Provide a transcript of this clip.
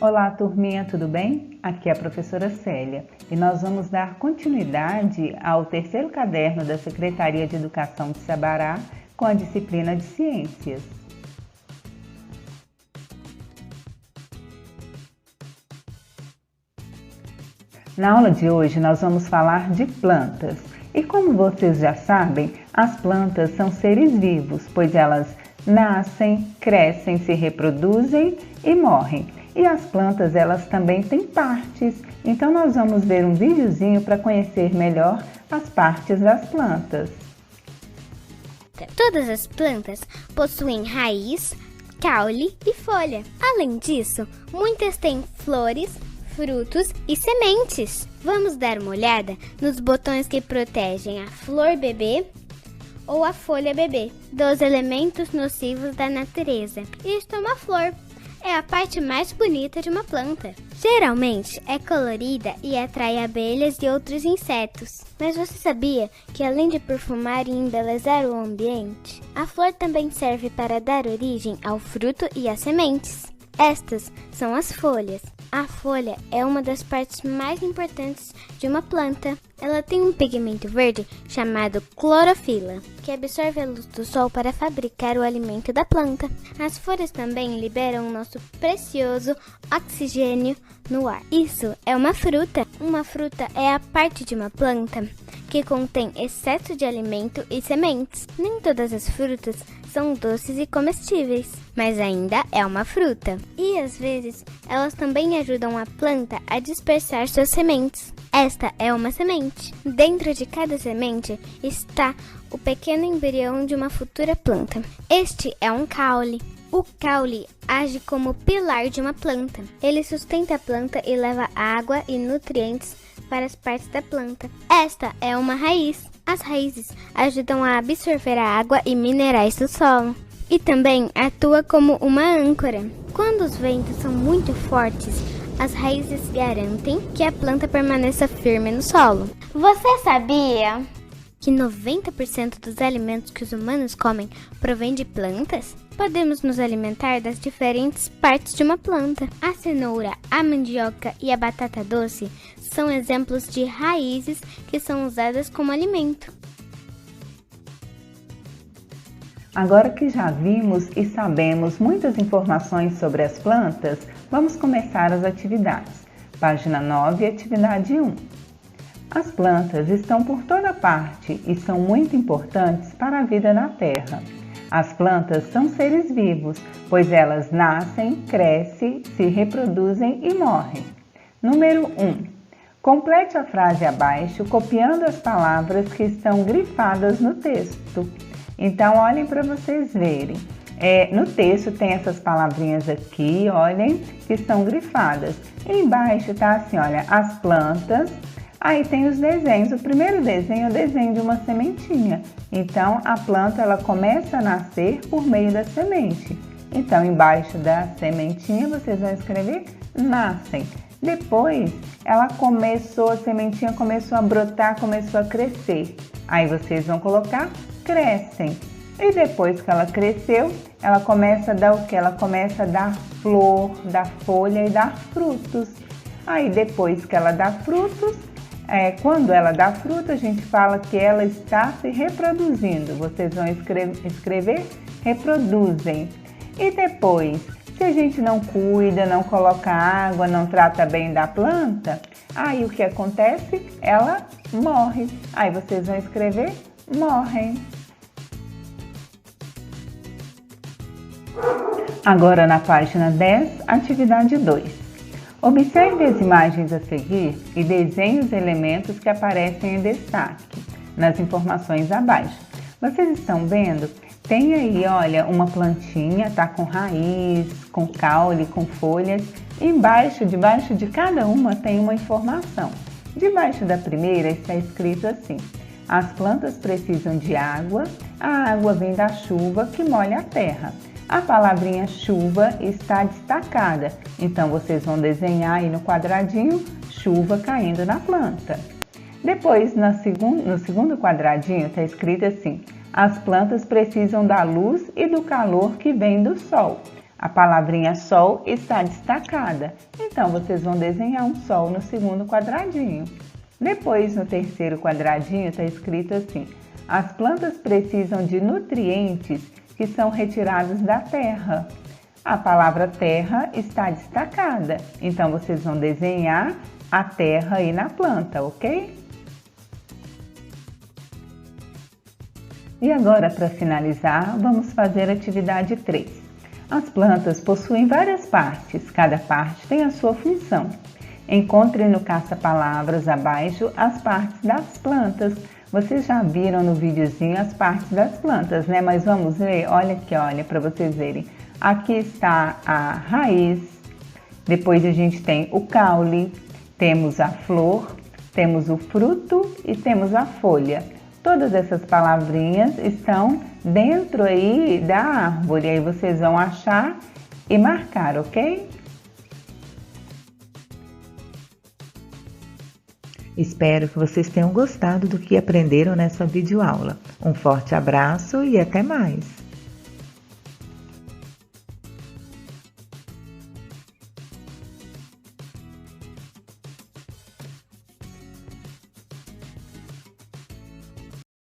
Olá, turminha, tudo bem? Aqui é a professora Célia e nós vamos dar continuidade ao terceiro caderno da Secretaria de Educação de Sabará com a disciplina de Ciências. Na aula de hoje nós vamos falar de plantas. E como vocês já sabem, as plantas são seres vivos, pois elas nascem, crescem, se reproduzem e morrem. E as plantas, elas também têm partes. Então nós vamos ver um videozinho para conhecer melhor as partes das plantas. Todas as plantas possuem raiz, caule e folha. Além disso, muitas têm flores, frutos e sementes. Vamos dar uma olhada nos botões que protegem a flor bebê ou a folha bebê dos elementos nocivos da natureza. Isto é uma flor. É a parte mais bonita de uma planta. Geralmente é colorida e atrai abelhas e outros insetos. Mas você sabia que além de perfumar e embelezar o ambiente, a flor também serve para dar origem ao fruto e às sementes? Estas são as folhas. A folha é uma das partes mais importantes de uma planta. Ela tem um pigmento verde chamado clorofila, que absorve a luz do sol para fabricar o alimento da planta. As folhas também liberam o nosso precioso oxigênio no ar. Isso é uma fruta. Uma fruta é a parte de uma planta que contém excesso de alimento e sementes. Nem todas as frutas são doces e comestíveis, mas ainda é uma fruta. E às vezes elas também ajudam a planta a dispersar suas sementes. Esta é uma semente. Dentro de cada semente está o pequeno embrião de uma futura planta. Este é um caule. O caule age como pilar de uma planta. Ele sustenta a planta e leva água e nutrientes para as partes da planta. Esta é uma raiz. As raízes ajudam a absorver a água e minerais do solo. E também atua como uma âncora. Quando os ventos são muito fortes, as raízes garantem que a planta permaneça firme no solo. Você sabia que 90% dos alimentos que os humanos comem provém de plantas? Podemos nos alimentar das diferentes partes de uma planta. A cenoura, a mandioca e a batata doce são exemplos de raízes que são usadas como alimento. Agora que já vimos e sabemos muitas informações sobre as plantas, vamos começar as atividades. Página 9, atividade 1. As plantas estão por toda parte e são muito importantes para a vida na Terra. As plantas são seres vivos, pois elas nascem, crescem, se reproduzem e morrem. Número 1. Complete a frase abaixo copiando as palavras que estão grifadas no texto. Então, olhem para vocês verem. No texto tem essas palavrinhas aqui, olhem, que estão grifadas. E embaixo está assim, olha, as plantas. Aí tem os desenhos. O primeiro desenho é o desenho de uma sementinha. Então, a planta ela começa a nascer por meio da semente. Então, embaixo da sementinha, vocês vão escrever nascem. Depois, a sementinha começou a brotar, começou a crescer. Aí vocês vão colocar crescem. E depois que ela cresceu, ela começa a dar o quê? Ela começa a dar flor, dar folha e dar frutos. Aí depois que ela dá frutos, quando ela dá fruto, a gente fala que ela está se reproduzindo. Vocês vão escrever reproduzem. E depois, se a gente não cuida, não coloca água, não trata bem da planta, aí o que acontece? Ela morre. Aí vocês vão escrever morrem. Agora na página 10, atividade 2. Observe as imagens a seguir e desenhe os elementos que aparecem em destaque nas informações abaixo. Vocês estão vendo? Tem aí, olha, uma plantinha, tá com raiz, com caule, com folhas. E debaixo de cada uma tem uma informação. Debaixo da primeira está escrito assim: as plantas precisam de água, a água vem da chuva que molha a terra. A palavrinha chuva está destacada, então vocês vão desenhar aí no quadradinho chuva caindo na planta. Depois, no segundo quadradinho, está escrito assim: as plantas precisam da luz e do calor que vem do sol. A palavrinha sol está destacada, então vocês vão desenhar um sol no segundo quadradinho. Depois, no terceiro quadradinho, está escrito assim: as plantas precisam de nutrientes que são retirados da terra. A palavra terra está destacada, então vocês vão desenhar a terra aí na planta, ok? E agora, para finalizar, vamos fazer a atividade 3. As plantas possuem várias partes, cada parte tem a sua função. Encontre no caça-palavras abaixo as partes das plantas. Vocês já viram no videozinho as partes das plantas, né? Mas vamos ver? Olha aqui, olha, para vocês verem. Aqui está a raiz, depois a gente tem o caule, temos a flor, temos o fruto e temos a folha. Todas essas palavrinhas estão dentro aí da árvore, aí vocês vão achar e marcar, ok? Espero que vocês tenham gostado do que aprenderam nessa videoaula. Um forte abraço e até mais!